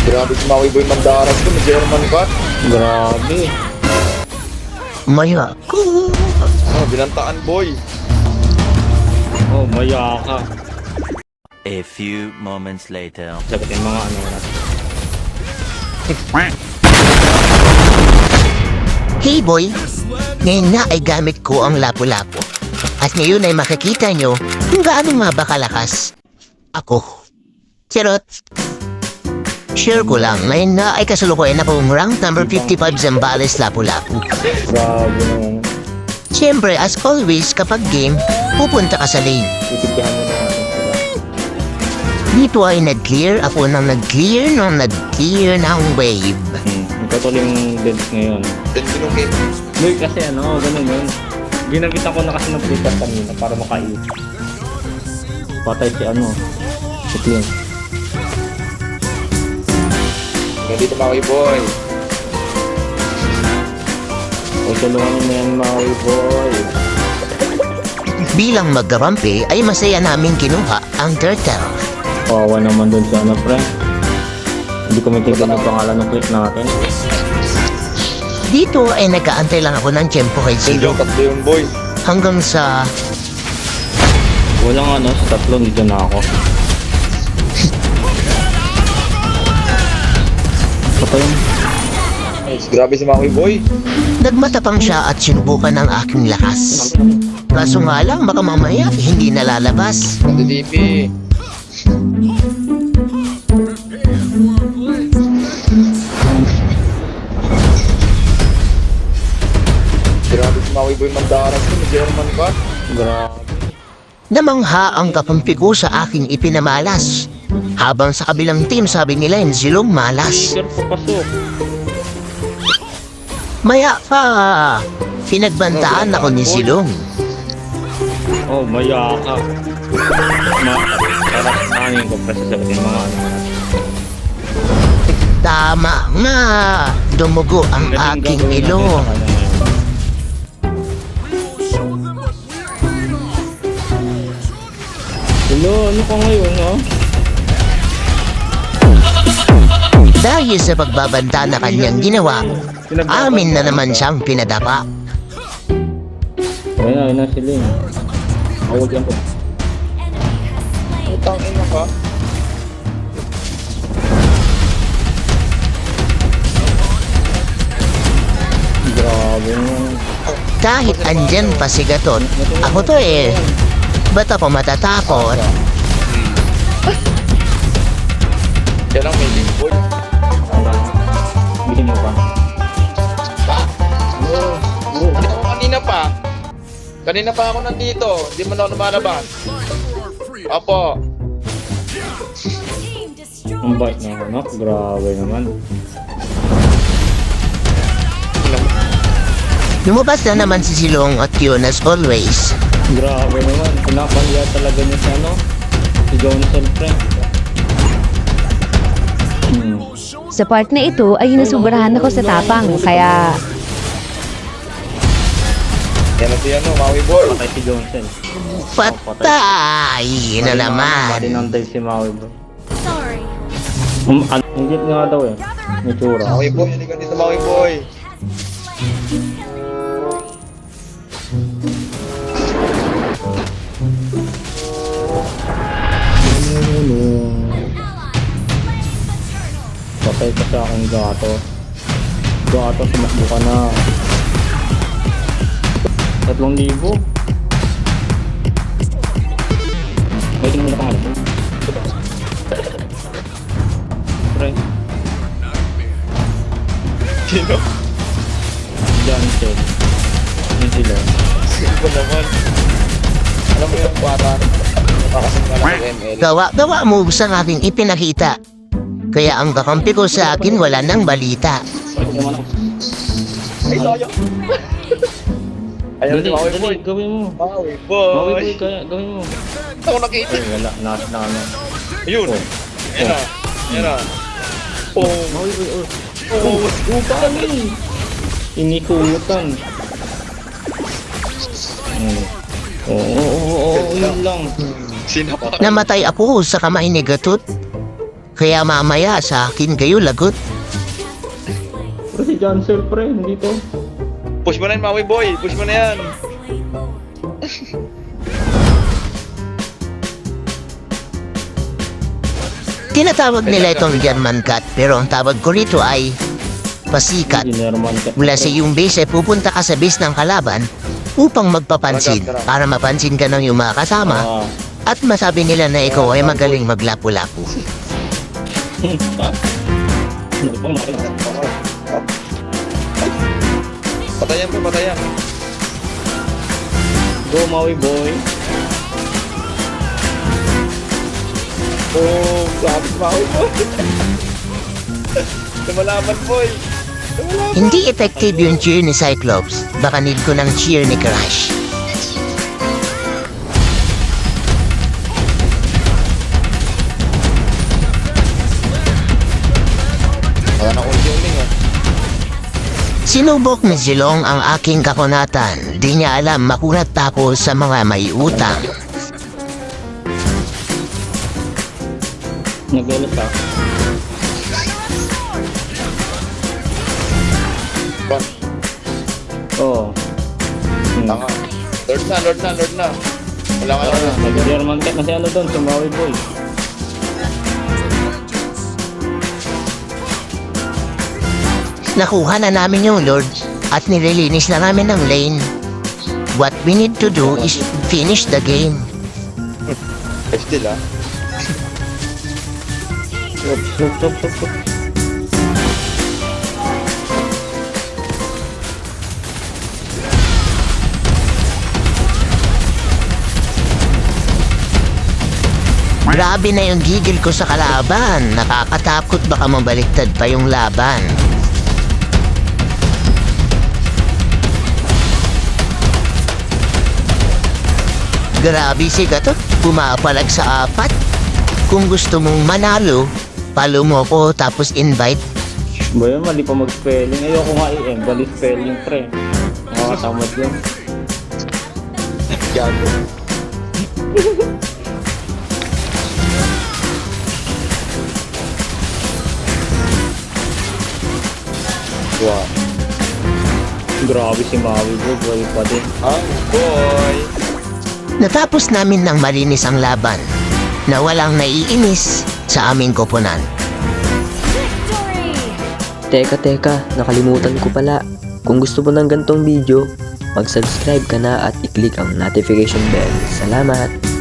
Grabe si Maui Boy Mandaras ko, may German cut. Grabe. Maya ko. Oh, binantaan boy. Oh, maya ka. A few moments later. Sagutin mga ano natin. Hey boy, ngayon nga ay gamit ko ang lapu-lapu. At ngayon ay makikita nyo kung gaano nga ba kalakas ako. Charot. Share ko lang, ngayon nga ay kasalukuyan akong rank number 55 Zambales lapu-lapu. Grabe naman. Siyempre, as always, kapag game, pupunta ka sa lane. Titigyan mo na natin sila. Dito ay nag-clear ako nang nag-clear ng wave. Patuloy yung dance ngayon. Then binungkit. Boy, kasi ano, ganun yun. Ginagitan ko na kasi ng picture kanina para makain. Patay si ano. Si Clint. Nandito Maui Boy. O tulungan mo yan, Maui Boy. Bilang magkarampi ay masaya namin kinuha ang turtle. Kawawa naman dun sa ano, pre. Hindi ko maintindihan yung pangalan ng clip natin. Dito ay nag-aantay lang ako ng tiyempo kay Zero Tatlo yun boy. hanggang sa Walang ano, sa tatlo, dito na ako. Patay yun. Grabe si Maui Boy. nagmatapang siya at sinubukan ang aking lakas. Kaso nga lang baka mamaya hindi nalalabas. DP. Grabe si Maui Boy Mandaras ko, may German cut. Grabe. Namangha ang kapampi ko sa aking ipinamalas. Habang sa kabilang team sabi nila yung silong malas. Sir, papasok. Maya pa, pinagbantaan ako ni Silong. Oh, maya ka. Parang kanin ko pa sa sagutin mga ano. Tama nga, dumugo ang aking ilong. Hello, ano ka ngayon, no? Dahil sa pagbabanta na kanyang ginawa, amin na naman siyang pinadapa. Ayun na sila eh. Awag yan po. Utang ina ka. Grabe naman. Kahit andyan pa si Gatot, ako to eh. Ba't ako matatakot? Yan ang may link boy. Bihin mo pa. Hindi ako kanina pa. Kanina pa ako nandito. Hindi mo na ako lumalabas. Opo. Ang bait na anak. Grabe naman. Lumabas na naman si Silong at yun as always. Grabe naman. Pinapahiya talaga niya sa ano. Si Johnson, friend. Sa part na ito ay nasubrahan ako sa tapang, kaya Yan ang si ano, Maui Boy. Patay si Johnson. Patay na naman. Marinantay si Maui bro. Sorry. Hindi nga daw eh. May tsura. Maui Boy, hindi ka dito Maui Boy. Patay ka sa aking gato. Gato, sumakbo ka na. 3,000. May tingin mo na pangalan. Pre. Sino? Johnson. Yun sila. Sino ba naman? Alam mo yung para nakakasing ka lang ng ML. Gawa moves ang aking ipinakita. Kaya ang kakampi ko sa akin wala nang balita. Ay, sayang. Ayan si Maui Boy. Dali, gawin mo. Maui Maui boy, Boy. kaya gawin mo. Ito ako nakita. Ay, wala. Na ano. Ayun. Oh. Ayan na. Ayan na. Oh. Maui boy, oh. Oh. Upan eh. Inikutan. Oo, yun lang. Sinapak. Namatay ako sa kamay ni Gatot. Kaya mamaya sa akin kayo lagot. Pero si Johnson, pre, nandito. Push mo na yan, Maui boy. Push mo na yan. Tinatawag nila itong German cat pero ang tawag ko rito ay pasikat. Engineer man ka. Mula sa iyong base ay pupunta ka sa base ng kalaban upang magpapansin para mapansin ka ng iyong mga kasama Ah. at masabi nila na ikaw ay magaling maglapu-lapu. Patayan po, patayan. Go, Maui boy. Oh, grabe si Maui boy. Lumalaban boy. Lumalaban. Hindi effective yung cheer ni Cyclops. Baka need ko ng cheer ni Crash. Wala na ulti uling ah. Sinubok ni Zilong ang aking kakunatan. Di niya alam makunat pa ako sa mga may utang. Nagalas ah. Ba, Oo. tanga. Lord na, Lord na, Lord na. Wala ka na. Nag-German cat na si ano doon, si Maui boy. Nakuha na namin yung Lord at nililinis na namin ang lane. What we need to do is finish the game. Still ah. Sup. Grabe na yung gigil ko sa kalaban. Nakakatakot baka mabaliktad pa yung laban. Grabe si Gatot, pumapalag sa 4. Kung gusto mong manalo, follow mo ko tapos invite. Ba yun, mali pa mag-spelling. Ayoko nga i-end. Bali spelling, pre. Nakakatamad yun. Gago. Wow. Grabe si Maui boy, boy pa din. Ang boy. Natapos namin ng malinis ang laban na walang naiinis sa aming koponan. Teka, nakalimutan ko pala. Kung gusto mo ng gantong video, mag-subscribe ka na at i-click ang notification bell. Salamat!